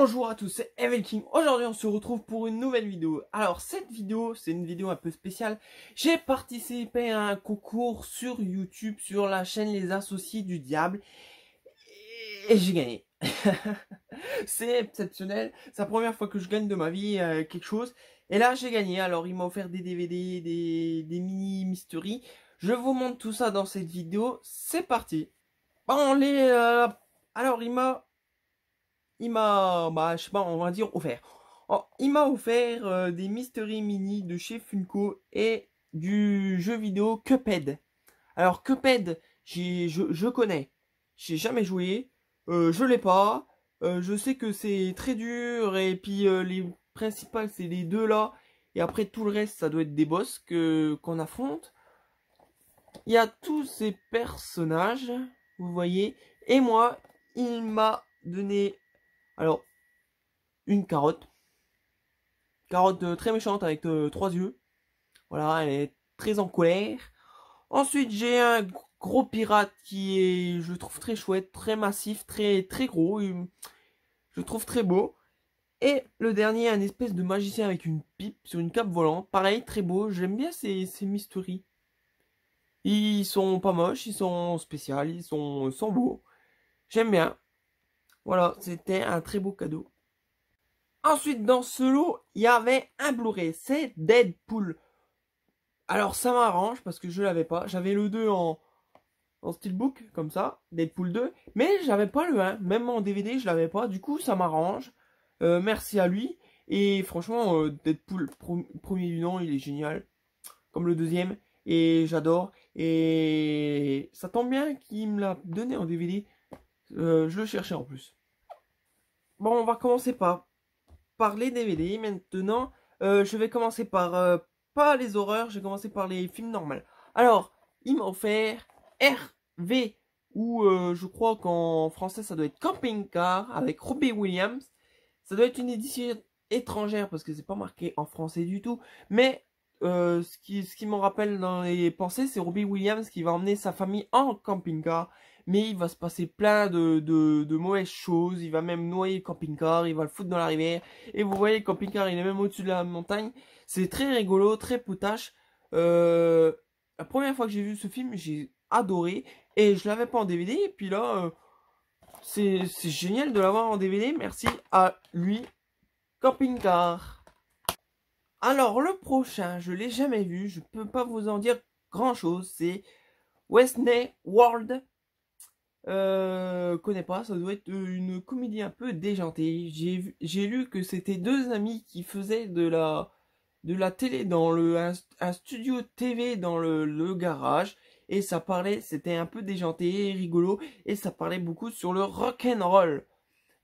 Bonjour à tous, c'est Evelking. Aujourd'hui on se retrouve pour une nouvelle vidéo. Alors cette vidéo, c'est une vidéo un peu spéciale. J'ai participé à un concours sur YouTube, sur la chaîne Les Associés du Diable. Et j'ai gagné. C'est exceptionnel. C'est la première fois que je gagne de ma vie quelque chose. Et là j'ai gagné. Alors il m'a offert des DVD, des mini mystery. Je vous montre tout ça dans cette vidéo. C'est parti. Bon, alors je sais pas, on va dire offert. Oh, il m'a offert des Mystery Mini de chez Funko et du jeu vidéo Cuphead. Alors Cuphead, je connais. J'ai jamais joué. Je l'ai pas. Je sais que c'est très dur et puis les principales c'est les deux là. Et après tout le reste ça doit être des boss qu'on affronte. Il y a tous ces personnages, vous voyez. Et moi, il m'a donné... Alors, une carotte. Carotte très méchante avec 3 yeux. Voilà, elle est très en colère. Ensuite, j'ai un gros pirate qui est, je trouve très chouette, très massif, très gros. Je trouve très beau. Et le dernier, un espèce de magicien avec une pipe sur une cape volante. Pareil, très beau. J'aime bien ces mysteries. Ils sont pas moches, ils sont spéciaux, ils sont beaux. J'aime bien. Voilà, c'était un très beau cadeau. Ensuite, dans ce lot, il y avait un Blu-ray, c'est Deadpool. Alors, ça m'arrange parce que je l'avais pas. J'avais le 2 en steelbook, comme ça, Deadpool 2. Mais j'avais pas le 1, même en DVD, je l'avais pas. Du coup, ça m'arrange. Merci à lui. Et franchement, Deadpool, premier du nom, il est génial. Comme le deuxième. Et j'adore. Et ça tombe bien qu'il me l'a donné en DVD. Je le cherchais en plus. Bon, on va commencer par les DVD. Maintenant, je vais commencer par pas les horreurs, je vais commencer par les films normaux. Alors, il m'a offert RV, ou je crois qu'en français ça doit être Camping Car, avec Robbie Williams. Ça doit être une édition étrangère parce que c'est pas marqué en français du tout. Mais ce qui m'en rappelle dans les pensées, c'est Robbie Williams qui va emmener sa famille en camping-car. Mais il va se passer plein de mauvaises choses. Il va même noyer le camping-car, il va le foutre dans la rivière. Et vous voyez, le camping-car, il est même au-dessus de la montagne. C'est très rigolo, très potache. La première fois que j'ai vu ce film, j'ai adoré. Et je l'avais pas en DVD. Et puis là, c'est génial de l'avoir en DVD. Merci à lui. Camping-car. Alors, le prochain, je l'ai jamais vu. Je peux pas vous en dire grand-chose. C'est Westney World. Connais pas, ça doit être une comédie un peu déjantée. J'ai lu que c'était deux amis qui faisaient de la télé dans un studio TV dans le garage. Et ça parlait, c'était un peu déjanté, rigolo. Et ça parlait beaucoup sur le rock'n'roll.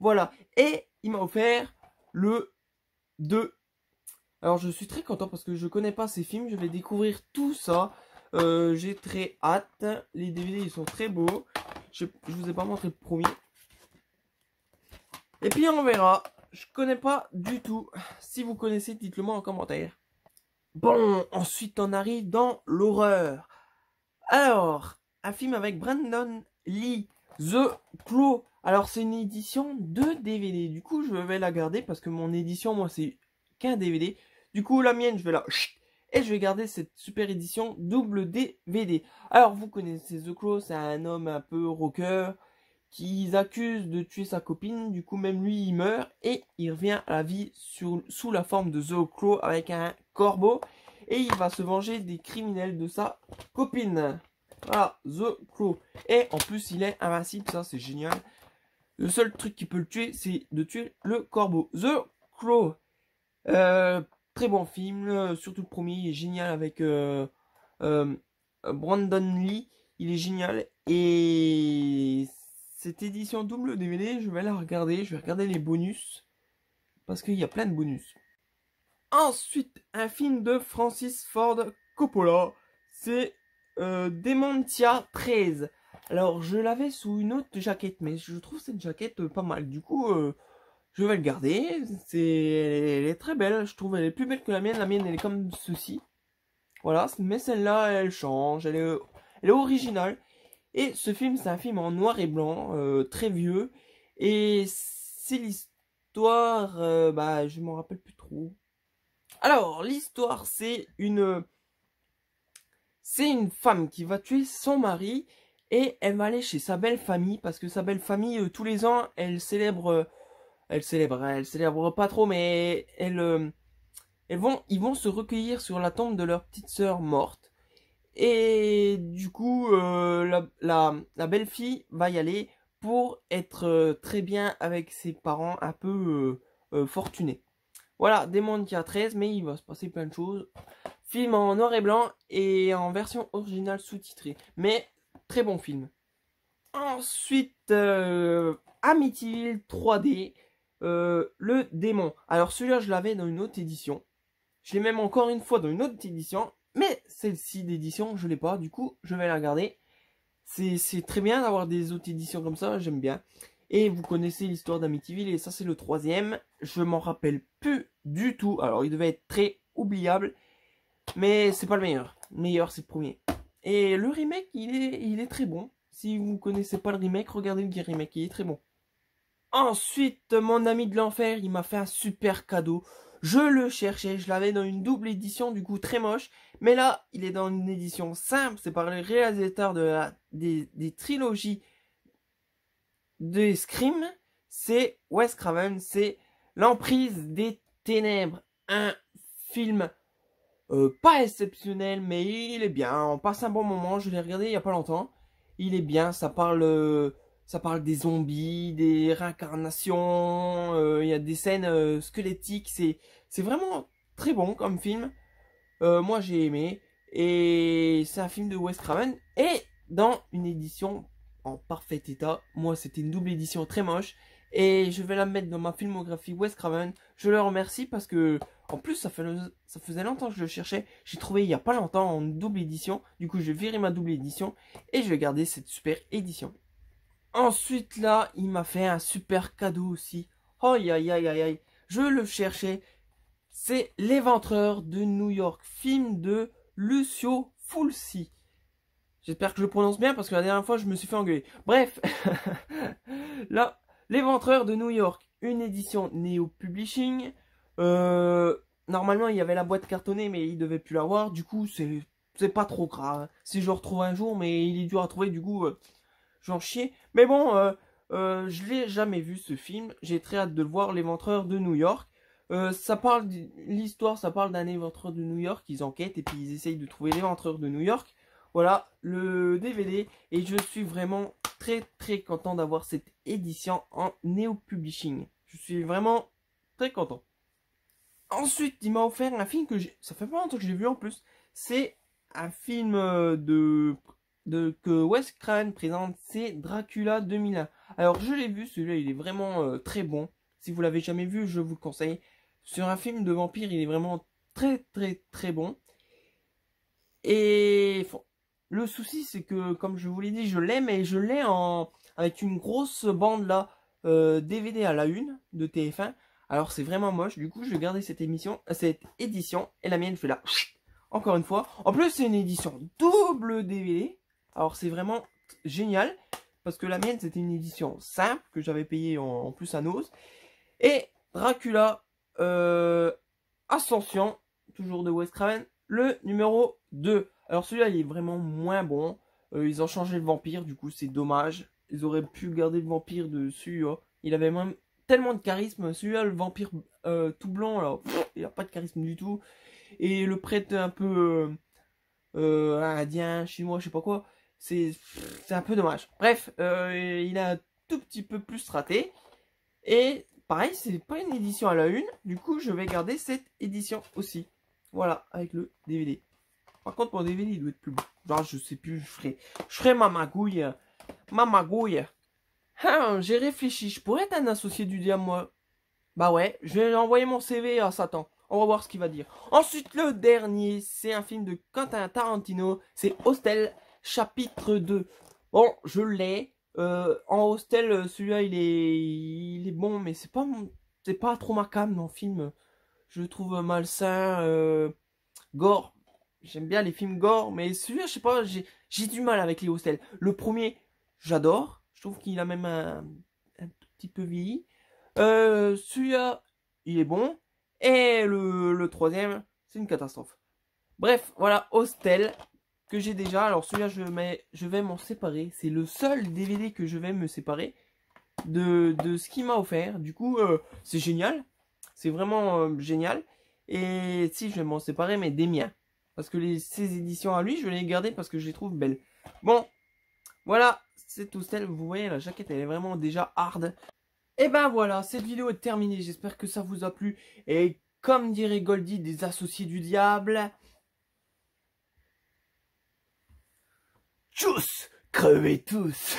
Voilà. Et il m'a offert le 2. Alors je suis très content parce que je connais pas ces films. Je vais découvrir tout ça. J'ai très hâte. Les DVD ils sont très beaux. Je vous ai pas montré le premier. Et puis on verra. Je connais pas du tout. Si vous connaissez, dites-le moi en commentaire. Bon, ensuite on arrive dans l'horreur. Alors, un film avec Brandon Lee, The Claw. Alors c'est une édition de DVD. Du coup je vais la garder parce que mon édition, moi c'est qu'un DVD. Du coup la mienne je vais la... Et je vais garder cette super édition double DVD. Alors vous connaissez The Claw, c'est un homme un peu rocker qu'ils accusent de tuer sa copine. Du coup même lui il meurt et il revient à la vie sous la forme de The Claw avec un corbeau. Et il va se venger des criminels de sa copine. Voilà, The Claw. Et en plus il est invincible, ça c'est génial. Le seul truc qui peut le tuer, c'est de tuer le corbeau. The Claw. Très bon film, surtout le premier, il est génial avec Brandon Lee, il est génial. Et cette édition double DVD, je vais la regarder, je vais regarder les bonus, parce qu'il y a plein de bonus. Ensuite, un film de Francis Ford Coppola, c'est Dementia 13. Alors, je l'avais sous une autre jaquette, mais je trouve cette jaquette pas mal. Du coup, je vais le garder. Elle est très belle. Je trouve elle est plus belle que la mienne. La mienne, elle est comme ceci. Voilà. Mais celle-là, elle change. Elle est originale. Et ce film, c'est un film en noir et blanc. Très vieux. Et c'est l'histoire, bah, je m'en rappelle plus trop. Alors, l'histoire, c'est une femme qui va tuer son mari et elle va aller chez sa belle famille parce que sa belle famille, tous les ans, elle célèbre pas trop, mais ils vont se recueillir sur la tombe de leur petite sœur morte. Et du coup, la belle-fille va y aller pour être très bien avec ses parents un peu fortunés. Voilà, Démon qui a 13, mais il va se passer plein de choses. Film en noir et blanc et en version originale sous-titrée. Mais très bon film. Ensuite, Amityville 3D, le démon. Alors celui-là, je l'avais dans une autre édition. Je l'ai même encore une fois dans une autre édition. Mais celle-ci d'édition, je l'ai pas. Du coup, je vais la garder. C'est très bien d'avoir des autres éditions comme ça. J'aime bien. Et vous connaissez l'histoire d'Amityville. Et ça, c'est le troisième. Je m'en rappelle plus du tout. Alors, il devait être très oubliable. Mais c'est pas le meilleur. Le meilleur, c'est le premier. Et le remake, il est très bon. Si vous connaissez pas le remake, regardez le remake. Il est très bon. Ensuite, mon ami de l'enfer, il m'a fait un super cadeau. Je le cherchais, je l'avais dans une double édition, du coup très moche. Mais là, il est dans une édition simple. C'est par le réalisateur des trilogies de Scream. C'est Wes Craven, c'est L'Emprise des Ténèbres. Un film pas exceptionnel, mais il est bien. On passe un bon moment, je l'ai regardé il y a pas longtemps. Il est bien, ça parle des zombies, des réincarnations, il y a des scènes squelettiques, c'est vraiment très bon comme film. Moi j'ai aimé, et c'est un film de Wes Craven, et dans une édition en parfait état. Moi c'était une double édition très moche, et je vais la mettre dans ma filmographie Wes Craven. Je le remercie parce que, en plus ça faisait longtemps que je le cherchais. J'ai trouvé il y a pas longtemps en double édition, du coup je vais virer ma double édition, et je vais garder cette super édition. Ensuite, là, il m'a fait un super cadeau aussi. Aïe, aïe, aïe, aïe, aïe. Je le cherchais. C'est L'Éventreur de New York. Film de Lucio Fulci. J'espère que je le prononce bien parce que la dernière fois, je me suis fait engueuler. Bref. Là, L'Éventreur de New York. Une édition Neo Publishing. Normalement, il y avait la boîte cartonnée, mais il devait plus l'avoir. Du coup, c'est pas trop grave. Si je le retrouve un jour, mais il est dur à trouver, du coup... j'en chiais. Mais bon, je l'ai jamais vu ce film. J'ai très hâte de le voir, L'Éventreur de New York. L'histoire, ça parle d'un éventreur de New York. Ils enquêtent et puis ils essayent de trouver l'éventreur de New York. Voilà le DVD. Et je suis vraiment très très content d'avoir cette édition en Neo Publishing. Je suis vraiment très content. Ensuite, il m'a offert un film ça fait pas longtemps que je l'ai vu en plus. C'est un film que Wes Craven présente, c'est Dracula 2001. Alors je l'ai vu, celui-là il est vraiment très bon. Si vous l'avez jamais vu, je vous le conseille. Sur un film de vampire, il est vraiment très très très bon. Et le souci c'est que, comme je vous l'ai dit, je l'aime, et je l'ai avec une grosse bande là, DVD à la une de TF1. Alors c'est vraiment moche, du coup je vais garder cette édition, et la mienne je fais là, encore une fois. En plus c'est une édition double DVD. Alors c'est vraiment génial, parce que la mienne c'était une édition simple que j'avais payée en plus à Nose. Et Dracula Ascension, toujours de Wes Craven, le numéro 2. Alors celui-là il est vraiment moins bon. Ils ont changé le vampire, du coup c'est dommage. Ils auraient pu garder le vampire dessus. Oh. Il avait même tellement de charisme. Celui-là, le vampire tout blanc, là, il a pas de charisme du tout. Et le prêtre un peu indien, chinois, je sais pas quoi. C'est un peu dommage. Bref, il a un tout petit peu plus raté. Et pareil, c'est pas une édition à la une. Du coup, je vais garder cette édition aussi. Voilà, avec le DVD. Par contre, mon DVD, il doit être plus beau. Genre, je sais plus, je ferai ma magouille. Ma magouille. Ah, j'ai réfléchi, je pourrais être un associé du diable, moi. Bah ouais, je vais envoyer mon CV à Satan. On va voir ce qu'il va dire. Ensuite, le dernier, c'est un film de Quentin Tarantino. C'est Hostel, chapitre 2. Bon, je l'ai. En Hostel, celui-là, il est bon, mais c'est pas trop ma came dans le film. Je le trouve malsain, gore. J'aime bien les films gore, mais celui-là, je sais pas, j'ai du mal avec les Hostels. Le premier, j'adore. Je trouve qu'il a même un tout petit peu vieilli. Celui-là, il est bon. Et le troisième, c'est une catastrophe. Bref, voilà, Hostel que j'ai déjà. Alors celui-là, je vais m'en séparer. C'est le seul DVD que je vais me séparer de ce qu'il m'a offert. Du coup, c'est génial. C'est vraiment génial. Et si, je vais m'en séparer, mais des miens. Parce que ces éditions à lui, je vais les garder parce que je les trouve belles. Bon, voilà, c'est Hostel. Vous voyez, la jaquette, elle est vraiment déjà hard. Et ben voilà, cette vidéo est terminée. J'espère que ça vous a plu. Et comme dirait Goldie des associés du diable... Tchuss, crevez tous.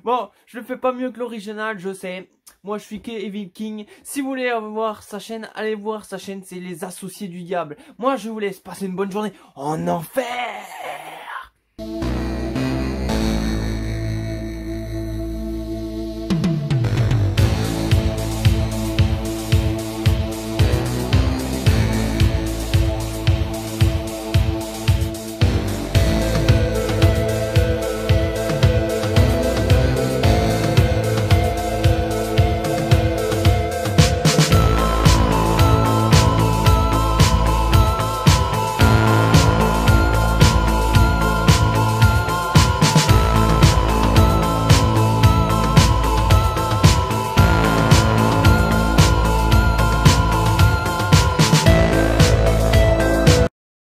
Bon, je le fais pas mieux que l'original, je sais. Moi, je suis Kevin King. Si vous voulez voir sa chaîne, allez voir sa chaîne, c'est Les Associés du Diable. Moi, je vous laisse passer une bonne journée en enfer.